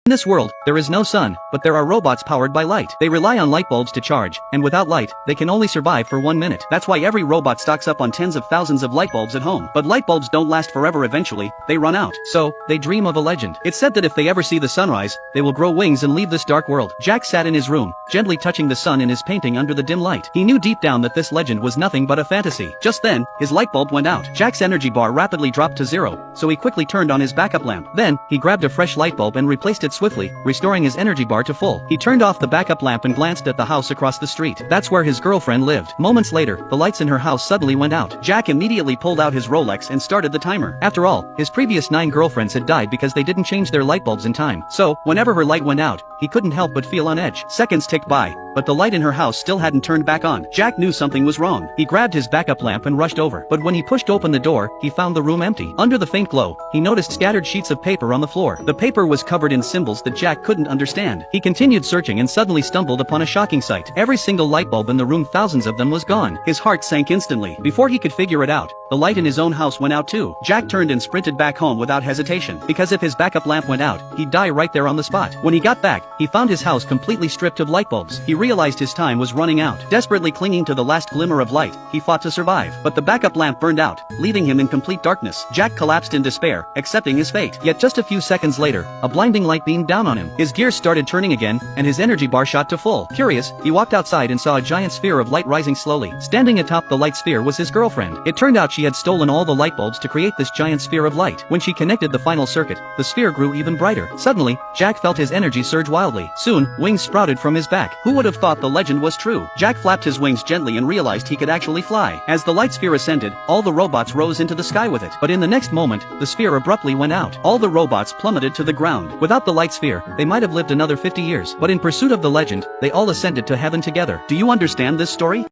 In this world, there is no sun, but there are robots powered by light. They rely on light bulbs to charge, and without light, they can only survive for 1 minute. That's why every robot stocks up on tens of thousands of light bulbs at home. But light bulbs don't last forever. Eventually, they run out. So, they dream of a legend. It's said that if they ever see the sunrise, they will grow wings and leave this dark world. Jack sat in his room, gently touching the sun in his painting under the dim light. He knew deep down that this legend was nothing but a fantasy. Just then, his light bulb went out. Jack's energy bar rapidly dropped to zero, so he quickly turned on his backup lamp. Then, he grabbed a fresh light bulb and replaced it swiftly, restoring his energy bar to full. He turned off the backup lamp and glanced at the house across the street. That's where his girlfriend lived. Moments later, the lights in her house suddenly went out. Jack immediately pulled out his Rolex and started the timer. After all, his previous 9 girlfriends had died because they didn't change their light bulbs in time. So, whenever her light went out, he couldn't help but feel on edge. Seconds ticked by, but the light in her house still hadn't turned back on. Jack knew something was wrong. He grabbed his backup lamp and rushed over. But when he pushed open the door, he found the room empty. Under the faint glow, he noticed scattered sheets of paper on the floor. The paper was covered in symbols that Jack couldn't understand. He continued searching and suddenly stumbled upon a shocking sight. Every single light bulb in the room, thousands of them, was gone. His heart sank instantly. Before he could figure it out, the light in his own house went out too. Jack turned and sprinted back home without hesitation, because if his backup lamp went out, he'd die right there on the spot. When he got back, he found his house completely stripped of light bulbs. He realized his time was running out. Desperately clinging to the last glimmer of light, he fought to survive. But the backup lamp burned out, leaving him in complete darkness. Jack collapsed in despair, accepting his fate. Yet just a few seconds later, a blinding light beamed down on him. His gears started turning again, and his energy bar shot to full. Curious, he walked outside and saw a giant sphere of light rising slowly. Standing atop the light sphere was his girlfriend. It turned out she had stolen all the light bulbs to create this giant sphere of light. When she connected the final circuit, the sphere grew even brighter. Suddenly, Jack felt his energy surge wildly. Soon, wings sprouted from his back. Who would have thought the legend was true? Jack flapped his wings gently and realized he could actually fly. As the light sphere ascended, all the robots rose into the sky with it. But in the next moment, the sphere abruptly went out. All the robots plummeted to the ground. Without the light sphere, they might have lived another 50 years. But in pursuit of the legend, they all ascended to heaven together. Do you understand this story?